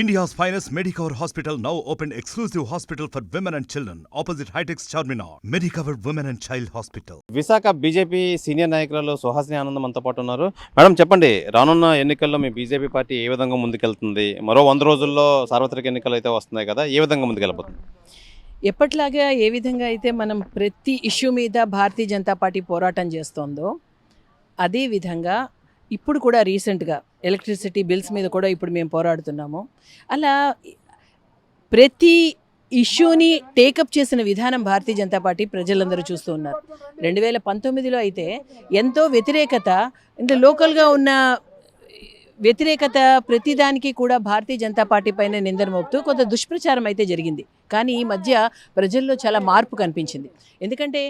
India's finest Medicover Hospital now opened exclusive hospital for women and children opposite Hightex Charminar. Medicover Women and Child Hospital. Visakha BJP senior నాయకురాలు సుహాసిని ఆనందం మనతో పాటు ఉన్నారు. Madam చెప్పండి, రానున్న ఎన్నికల్లో మీ బీజేపీ పార్టీ ఏ విధంగా ముందుకెళ్తుంది? మరో 100 రోజుల్లో సార్వత్రిక ఎన్నికలు అయితే వస్తున్నాయి కదా, ఏ విధంగా ముందుకెళ్ళబోతుంది? ఎప్పట్లాగా ఏ విధంగా అయితే మనం ప్రతి ఇష్యూ మీద భారతీయ జనతా పార్టీ పోరాటం చేస్తోందో అదే విధంగా ఇప్పుడు కూడా రీసెంట్గా ఎలక్ట్రిసిటీ బిల్స్ మీద కూడా ఇప్పుడు మేము పోరాడుతున్నాము. అలా ప్రతి ఇష్యూని టేకప్ చేసిన విధానం భారతీయ జనతా పార్టీ ప్రజలందరూ చూస్తూ ఉన్నారు. 2019లో అయితే ఎంతో వ్యతిరేకత, అంటే లోకల్గా ఉన్న వ్యతిరేకత ప్రతిదానికి కూడా భారతీయ జనతా పార్టీ పైన నిందన మోపుతూ కొంత దుష్ప్రచారం అయితే జరిగింది. కానీ ఈ మధ్య ప్రజల్లో చాలా మార్పు కనిపించింది. ఎందుకంటే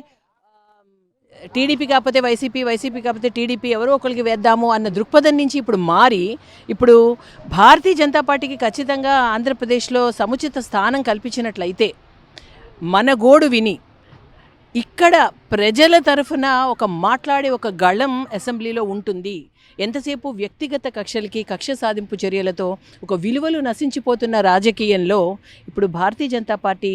టీడీపీ కాకపోతే వైసీపీ, వైసీపీ కాకపోతే టీడీపీ, ఎవరో ఒకరికి వేద్దాము అన్న దృక్పథం నుంచి ఇప్పుడు మారి ఇప్పుడు భారతీయ జనతా పార్టీకి ఖచ్చితంగా ఆంధ్రప్రదేశ్లో సముచిత స్థానం కల్పించినట్లయితే మన గోడు విని ఇక్కడ ప్రజల తరఫున ఒక మాట్లాడే ఒక గళం అసెంబ్లీలో ఉంటుంది. ఎంతసేపు వ్యక్తిగత కక్షలకి, కక్ష సాధింపు చర్యలతో ఒక విలువలు నశించిపోతున్న రాజకీయంలో ఇప్పుడు భారతీయ జనతా పార్టీ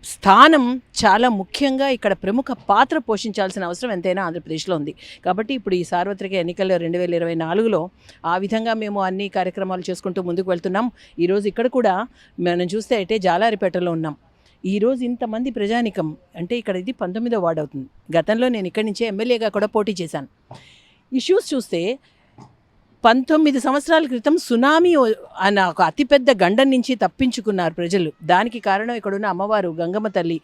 స్థానం చాలా ముఖ్యంగా ఇక్కడ ప్రముఖ పాత్ర పోషించాల్సిన అవసరం ఎంతైనా ఆంధ్రప్రదేశ్లో ఉంది. కాబట్టి ఇప్పుడు ఈ సార్వత్రిక ఎన్నికల్లో 2024లో ఆ విధంగా మేము అన్ని కార్యక్రమాలు చేసుకుంటూ ముందుకు వెళ్తున్నాం. ఈరోజు ఇక్కడ కూడా మనం చూస్తే అయితే జాలారిపేటలో ఉన్నాం. ఈరోజు ఇంతమంది ప్రజానికం, అంటే ఇక్కడ ఇది 19వ వార్డు అవుతుంది. గతంలో నేను ఇక్కడి నుంచే ఎమ్మెల్యేగా కూడా పోటీ చేశాను. ఇష్యూస్ చూస్తే 19 సంవత్సరాల క్రితం సునామీ అన్న ఒక అతిపెద్ద గండం నుంచి తప్పించుకున్నారు ప్రజలు. దానికి కారణం ఇక్కడున్న అమ్మవారు గంగమ్మ తల్లి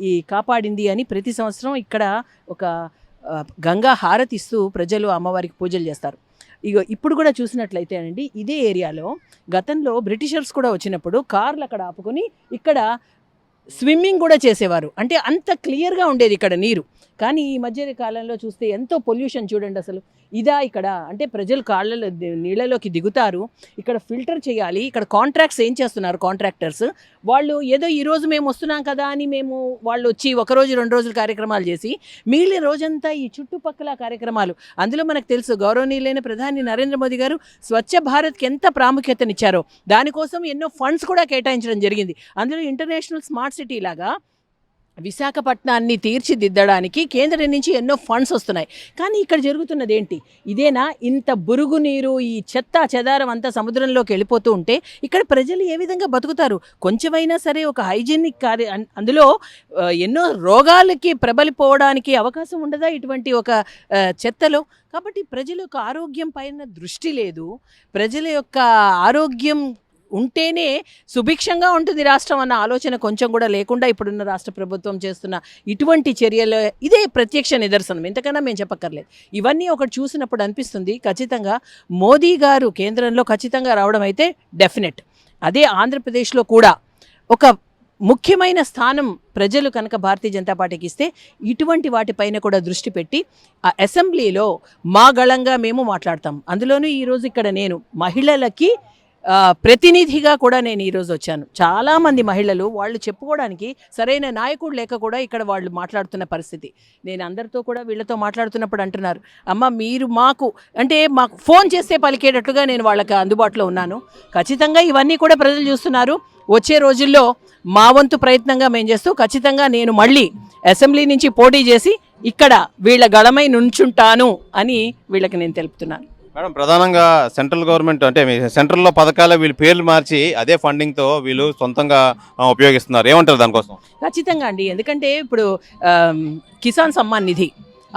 ఈ కాపాడింది అని ప్రతి సంవత్సరం ఇక్కడ ఒక గంగా హారతిస్తూ ప్రజలు అమ్మవారికి పూజలు చేస్తారు. ఇప్పుడు కూడా చూసినట్లయితే అండి, ఇదే ఏరియాలో గతంలో బ్రిటిషర్స్ కూడా వచ్చినప్పుడు కార్లు అక్కడ ఆపుకొని ఇక్కడ స్విమ్మింగ్ కూడా చేసేవారు. అంటే అంత క్లియర్గా ఉండేది ఇక్కడ నీరు. కానీ ఈ మధ్య కాలంలో చూస్తే ఎంతో పొల్యూషన్ చూడండి. అసలు ఇదా ఇక్కడ అంటే ప్రజలు కాళ్ళలో నీళ్ళలోకి దిగుతారు, ఇక్కడ ఫిల్టర్ చేయాలి. ఇక్కడ కాంట్రాక్ట్స్ ఏం చేస్తున్నారు కాంట్రాక్టర్స్ వాళ్ళు, ఏదో ఈరోజు మేము వస్తున్నాం కదా అని వాళ్ళు వచ్చి 1 రోజు 2 రోజులు కార్యక్రమాలు చేసి మిగిలిన రోజంతా ఈ చుట్టుపక్కల కార్యక్రమాలు. అందులో మనకు తెలుసు గౌరవనీయులైన ప్రధాని నరేంద్ర మోదీ గారు స్వచ్ఛ భారత్కి ఎంత ప్రాముఖ్యతనిచ్చారో, దానికోసం ఎన్నో ఫండ్స్ కూడా కేటాయించడం జరిగింది. అందులో ఇంటర్నేషనల్ స్మార్ట్ సిటీ లాగా విశాఖపట్నాన్ని తీర్చిదిద్దడానికి కేంద్రం నుంచి ఎన్నో ఫండ్స్ వస్తున్నాయి. కానీ ఇక్కడ జరుగుతున్నది ఏంటి? ఇదేనా? ఇంత బురుగు నీరు, ఈ చెత్త చెదారం అంతా సముద్రంలోకి వెళ్ళిపోతూ ఉంటే ఇక్కడ ప్రజలు ఏ విధంగా బతుకుతారు? కొంచెమైనా సరే ఒక హైజీనిక్ అందులో ఎన్నో రోగాలకి ప్రబలిపోవడానికి అవకాశం ఉండదా ఇటువంటి ఒక చెత్తలో? కాబట్టి ప్రజల యొక్క ఆరోగ్యం పైన దృష్టి లేదు. ప్రజల యొక్క ఆరోగ్యం ఉంటేనే సుభిక్షంగా ఉంటుంది రాష్ట్రం అన్న ఆలోచన కొంచెం కూడా లేకుండా ఇప్పుడున్న రాష్ట్ర ప్రభుత్వం చేస్తున్న ఇటువంటి చర్యలు ఇదే ప్రత్యక్ష నిదర్శనం. ఎంతకన్నా మేము చెప్పక్కర్లేదు. ఇవన్నీ ఒకటి చూసినప్పుడు అనిపిస్తుంది ఖచ్చితంగా మోదీ గారు కేంద్రంలో ఖచ్చితంగా రావడం అయితే డెఫినెట్. అదే ఆంధ్రప్రదేశ్లో కూడా ఒక ముఖ్యమైన స్థానం ప్రజలు కనుక భారతీయ జనతా పార్టీకి ఇస్తే ఇటువంటి వాటిపైన కూడా దృష్టి పెట్టి ఆ అసెంబ్లీలో మా గళంగా మేము మాట్లాడతాం. అందులోనూ ఈరోజు ఇక్కడ నేను మహిళలకి ప్రతినిధిగా కూడా నేను ఈరోజు వచ్చాను. చాలామంది మహిళలు వాళ్ళు చెప్పుకోవడానికి సరైన నాయకుడు లేక కూడా ఇక్కడ వాళ్ళు మాట్లాడుతున్న పరిస్థితి. నేను అందరితో కూడా వీళ్ళతో మాట్లాడుతున్నప్పుడు అంటున్నారు, అమ్మ మీరు మాకు ఫోన్ చేస్తే పలికేటట్లుగా నేను వాళ్ళకి అందుబాటులో ఉన్నాను. ఖచ్చితంగా ఇవన్నీ కూడా ప్రజలు చూస్తున్నారు. వచ్చే రోజుల్లో మా వంతు ప్రయత్నంగా మేము చేస్తూ ఖచ్చితంగా నేను మళ్ళీ అసెంబ్లీ నుంచి పోటీ చేసి ఇక్కడ వీళ్ళ గళమై నుంచుంటాను అని వీళ్ళకి నేను తెలుపుతున్నాను. మేడం, ప్రధానంగా సెంట్రల్ గవర్నమెంట్ అంటే సెంట్రల్లో పథకాలు వీళ్ళు పేర్లు మార్చి అదే ఫండింగ్తో వీళ్ళు సొంతంగా ఉపయోగిస్తున్నారు. ఏమంటారు దానికోసం? ఖచ్చితంగా అండి. ఎందుకంటే ఇప్పుడు కిసాన్ సమ్మాన్ నిధి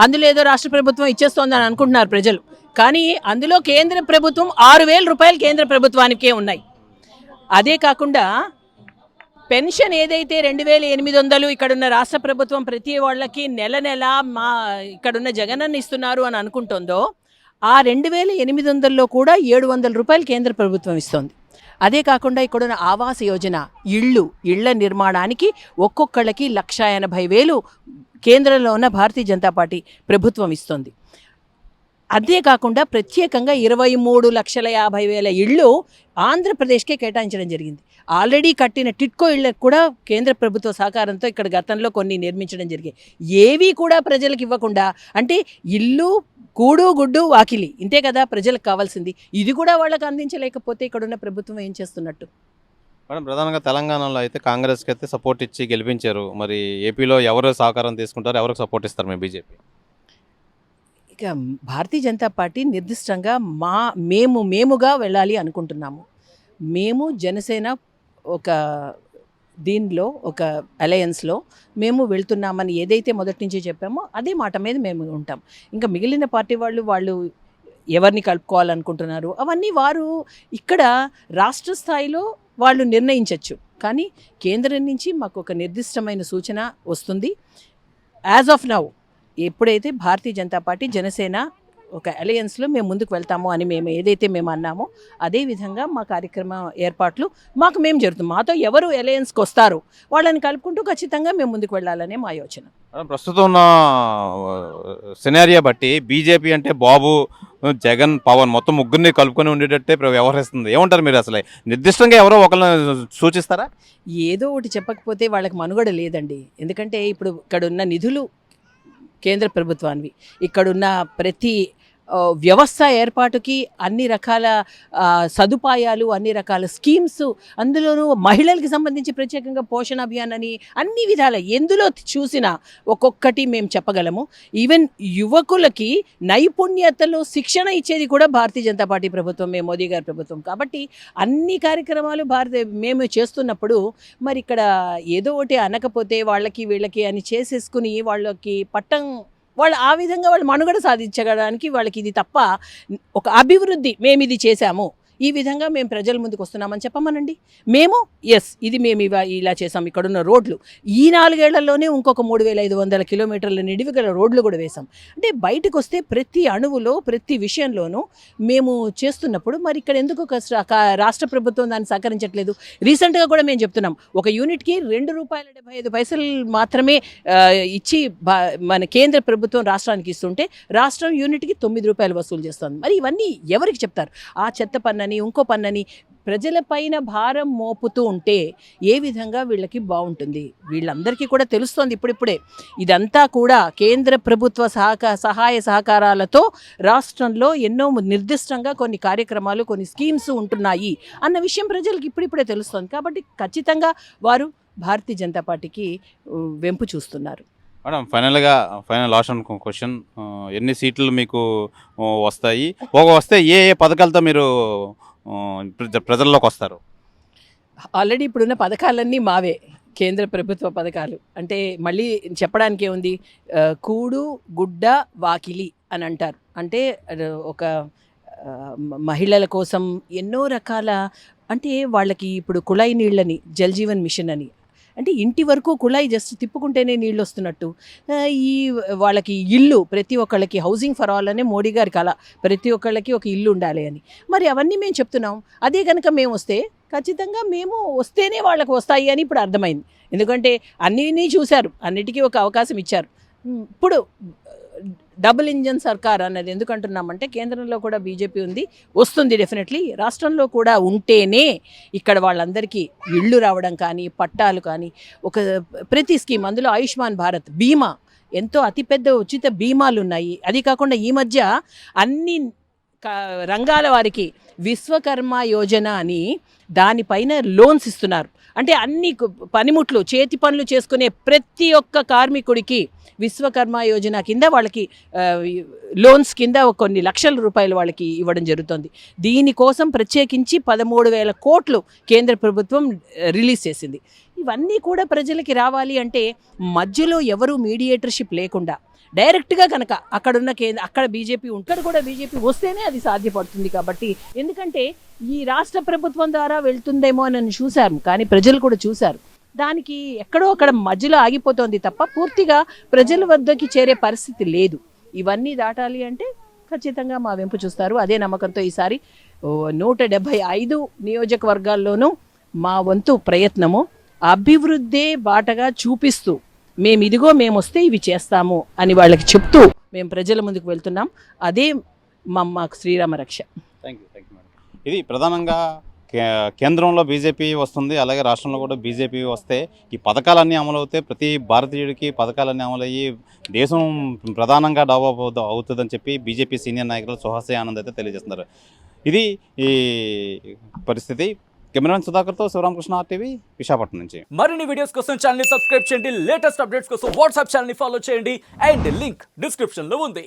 అందులో ఏదో రాష్ట్ర ప్రభుత్వం ఇచ్చేస్తోందని అనుకుంటున్నారు ప్రజలు. కానీ అందులో కేంద్ర ప్రభుత్వం 6,000 రూపాయలు కేంద్ర ప్రభుత్వానికే ఉన్నాయి. అదే కాకుండా పెన్షన్ ఏదైతే 2,800 ఇక్కడున్న రాష్ట్ర ప్రభుత్వం ప్రతి వాళ్ళకి నెల నెల ఇక్కడున్న జగనన్న ఇస్తున్నారు అని అనుకుంటుందో, ఆ 2,800లో కూడా 700 రూపాయలు కేంద్ర ప్రభుత్వం ఇస్తోంది. అదే కాకుండా ఇక్కడున్న ఆవాస్ యోజన ఇళ్ల నిర్మాణానికి ఒక్కొక్కళ్ళకి 1,80,000 కేంద్రంలో ఉన్న భారతీయ జనతా పార్టీ ప్రభుత్వం ఇస్తోంది. అదే కాకుండా ప్రత్యేకంగా 23,50,000 ఇళ్ళు ఆంధ్రప్రదేశ్కే కేటాయించడం జరిగింది. ఆల్రెడీ కట్టిన టిట్కో ఇళ్లకు కూడా కేంద్ర ప్రభుత్వ సహకారంతో ఇక్కడ గతంలో కొన్ని నిర్మించడం జరిగాయి. ఏవి కూడా ప్రజలకు ఇవ్వకుండా, అంటే ఇల్లు కూడు గుడ్డు వాకిలి ఇంతే కదా ప్రజలకు కావాల్సింది. ఇది కూడా వాళ్ళకి అందించలేకపోతే ఇక్కడున్న ప్రభుత్వం ఏం చేస్తున్నట్టు? మేడం ప్రధానంగా తెలంగాణలో అయితే కాంగ్రెస్కి అయితే సపోర్ట్ ఇచ్చి గెలిపించారు. మరి ఏపీలో ఎవరు సహకారం తీసుకుంటారు, ఎవరికి సపోర్ట్ ఇస్తారు మీ బీజేపీ? ఇక భారతీయ జనతా పార్టీ నిర్దిష్టంగా మేముగా వెళ్ళాలి అనుకుంటున్నాము. మేము జనసేన ఒక దీనిలో ఒక అలయన్స్లో మేము వెళ్తున్నామని ఏదైతే మొదటి నుంచి చెప్పామో అదే మాట మీద మేము ఉంటాం. ఇంకా మిగిలిన పార్టీ వాళ్ళు ఎవరిని కలుపుకోవాలనుకుంటున్నారు అవన్నీ వారు ఇక్కడ రాష్ట్ర స్థాయిలో వాళ్ళు నిర్ణయించవచ్చు. కానీ కేంద్రం నుంచి మాకు ఒక నిర్దిష్టమైన సూచన వస్తుంది. యాజ్ ఆఫ్ నౌ ఎప్పుడైతే భారతీయ జనతా పార్టీ జనసేన ఒక అలయన్స్లో మేము ముందుకు వెళ్తాము అని మేము ఏదైతే మేము అన్నామో అదే విధంగా మా కార్యక్రమ ఏర్పాట్లు మేము జరుగుతాం. మాతో ఎవరు అలయన్స్కి వస్తారో వాళ్ళని కలుపుకుంటూ ఖచ్చితంగా మేము ముందుకు వెళ్ళాలనే మా యోచన. ప్రస్తుతం ఉన్న సినారియా బట్టి బీజేపీ అంటే బాబు, జగన్, పవన్ మొత్తం ముగ్గురిని కలుపుకొని ఉండేటట్టే వ్యవహరిస్తుంది. ఏమంటారు మీరు? అసలు నిర్దిష్టంగా ఎవరో ఒకరిని సూచిస్తారా? ఏదో ఒకటి చెప్పకపోతే వాళ్ళకి మనుగడ లేదండి. ఎందుకంటే ఇప్పుడు ఇక్కడున్న నిధులు కేంద్ర ప్రభుత్వానివి, ఇక్కడున్న ప్రతి వ్యవస్థ ఏర్పాటుకి అన్ని రకాల సదుపాయాలు, అన్ని రకాల స్కీమ్స్, అందులోనూ మహిళలకు సంబంధించి ప్రత్యేకంగా పోషణ అభియాన్ అని అన్ని విధాల ఎందులో చూసినా ఒక్కొక్కటి మేము చెప్పగలము. ఈవెన్ యువకులకి నైపుణ్యతలో శిక్షణ ఇచ్చేది కూడా భారతీయ జనతా పార్టీ ప్రభుత్వం, మోదీ గారి ప్రభుత్వం. కాబట్టి అన్ని కార్యక్రమాలు మేము చేస్తున్నప్పుడు మరి ఇక్కడ ఏదో ఒకటి అనకపోతే వాళ్ళకి వీళ్ళకి అని చేసేసుకుని వాళ్ళకి వాళ్ళు ఆ విధంగా వాళ్ళు మనుగడ సాధించడానికి వాళ్ళకి ఇది తప్ప ఒక అభివృద్ధి మేము ఇది చేశాము, ఈ విధంగా మేము ప్రజల ముందుకు వస్తున్నామని చెప్పమనండి. మేము ఇది మేము ఇలా చేసాం. ఇక్కడున్న రోడ్లు ఈ 4 ఏళ్లలోనే ఇంకొక 3500 కిలోమీటర్ల నిడివి గల రోడ్లు కూడా వేసాం. అంటే బయటకు వస్తే ప్రతి అణువులో ప్రతి విషయంలోనూ మేము చేస్తున్నప్పుడు మరి ఇక్కడ ఎందుకు రాష్ట్ర ప్రభుత్వం దాన్ని సహకరించట్లేదు? రీసెంట్గా కూడా మేము చెప్తున్నాం, ఒక యూనిట్కి ₹2.75 మాత్రమే ఇచ్చి మన కేంద్ర ప్రభుత్వం రాష్ట్రానికి ఇస్తుంటే రాష్ట్రం యూనిట్కి ₹9 వసూలు చేస్తుంది. మరి ఇవన్నీ ఎవరికి చెప్తారు? ఆ చెత్త పన్ను ఇంకో పన్నని ప్రజలపైన భారం మోపుతూ ఉంటే ఏ విధంగా వీళ్ళకి బాగుంటుంది? వీళ్ళందరికీ కూడా తెలుస్తోంది ఇప్పుడిప్పుడే. ఇదంతా కూడా కేంద్ర ప్రభుత్వ సహాయ సహకారాలతో రాష్ట్రంలో ఎన్నో నిర్దిష్టంగా కొన్ని కార్యక్రమాలు, కొన్ని స్కీమ్స్ ఉంటున్నాయి అన్న విషయం ప్రజలకు ఇప్పుడిప్పుడే తెలుస్తోంది. కాబట్టి ఖచ్చితంగా వారు భారతీయ జనతా పార్టీకి వెంపు చూస్తున్నారు. మేడం ఫైనల్ లాస్ట్ క్వశ్చన్, ఎన్ని సీట్లు మీకు వస్తాయి? వస్తే ఏ పథకాలతో మీరు ప్రజల్లోకి వస్తారు? ఆల్రెడీ ఇప్పుడున్న పథకాలన్నీ మావే, కేంద్ర ప్రభుత్వ పథకాలు. అంటే మళ్ళీ చెప్పడానికి ఏముంది? కూడు గుడ్డ వాకిలి అని అంటారు. అంటే ఒక మహిళల కోసం ఎన్నో రకాల, అంటే వాళ్ళకి ఇప్పుడు కుళాయి నీళ్ళని, జల్ జీవన్ మిషన్ అని, అంటే ఇంటి వరకు కుళాయి జస్ట్ తిప్పుకుంటేనే నీళ్ళు వస్తున్నట్టు, ఈ వాళ్ళకి ఇల్లు, ప్రతి ఒక్కళ్ళకి హౌసింగ్ ఫర్ ఆల్ అనే మోడీ గారి కళ, ప్రతి ఒక్కళ్ళకి ఒక ఇల్లు ఉండాలి అని. మరి అవన్నీ మేము చెప్తున్నాం. అదే కనుక మేము వస్తే ఖచ్చితంగా మేము వస్తేనే వాళ్ళకు వస్తాయి అని ఇప్పుడు అర్థమైంది. ఎందుకంటే అన్నీ చూశారు, అన్నిటికీ ఒక అవకాశం ఇచ్చారు. ఇప్పుడు డబుల్ ఇంజన్ సర్కార్ అన్నది ఎందుకంటున్నామంటే కేంద్రంలో కూడా బీజేపీ ఉంది, వస్తుంది డెఫినెట్లీ. రాష్ట్రంలో కూడా ఉంటేనే ఇక్కడ వాళ్ళందరికీ ఇళ్ళు రావడం కానీ, పట్టాలు కానీ, ఒక ప్రతి స్కీమ్, అందులో ఆయుష్మాన్ భారత్ బీమా, ఎంతో అతిపెద్ద ఉచిత బీమాలు ఉన్నాయి. అది కాకుండా ఈ మధ్య అన్ని రంగాల వారికి విశ్వకర్మ యోజన అని దానిపైన లోన్స్ ఇస్తున్నారు. అంటే అన్ని పనిముట్లు, చేతి పనులు చేసుకునే ప్రతి ఒక్క కార్మికుడికి విశ్వకర్మ యోజన కింద వాళ్ళకి లోన్స్ కింద కొన్ని లక్షల రూపాయలు వాళ్ళకి ఇవ్వడం జరుగుతుంది. దీనికోసం ప్రత్యేకించి 13,000 కోట్లు కేంద్ర ప్రభుత్వం రిలీజ్ చేసింది. ఇవన్నీ కూడా ప్రజలకి రావాలి అంటే మధ్యలో ఎవరు మీడియేటర్షిప్ లేకుండా డైరెక్ట్గా కనుక అక్కడ బీజేపీ ఉంటాడు, కూడా బీజేపీ వస్తేనే అది సాధ్యపడుతుంది. కాబట్టి ఎందుకంటే ఈ రాష్ట్ర ప్రభుత్వం ద్వారా వెళ్తుందేమో అని చూశారు, కానీ ప్రజలు కూడా చూశారు, దానికి ఎక్కడో అక్కడ మధ్యలో ఆగిపోతుంది తప్ప పూర్తిగా ప్రజల వద్దకి చేరే పరిస్థితి లేదు. ఇవన్నీ దాటాలి అంటే ఖచ్చితంగా మా వెంపు చూస్తారు. అదే నమ్మకంతో ఈసారి 175 నియోజకవర్గాల్లోనూ మా వంతు ప్రయత్నము అభివృద్ధే బాటగా చూపిస్తూ మేము వస్తే ఇవి చేస్తాము అని వాళ్ళకి చెప్తూ మేము ప్రజల ముందుకు వెళ్తున్నాం. అదే మాకు శ్రీరామ రక్ష. Thank you madam. ఇది ప్రధానంగా కేంద్రంలో బీజేపీ వస్తుంది, అలాగే రాష్ట్రంలో కూడా బీజేపీ వస్తే ఈ పథకాలన్నీ అమలవుతాయి, ప్రతి భారతీయుడికి పథకాలన్నీ అమలయ్యి దేశం ప్రధానంగా డెవలప్ అవుతుందని చెప్పి బీజేపీ సీనియర్ నాయకులు సుహాసి ఆనంద్ అయితే తెలియజేస్తున్నారు. ఇది ఈ పరిస్థితి. కెమెరామెన్ సుధాకర్తో శివరామకృష్ణ RTV విశాఖపట్నం నుంచి. మరిన్ని వీడియోస్ కోసం ఛానల్ ని సబ్స్క్రైబ్ చేయండి, లేటెస్ట్ అప్డేట్స్ కోసం వాట్సాప్ ఛానల్ ని ఫాలో చేయండి అండ్ లింక్ డిస్క్రిప్షన్ లో ఉంది.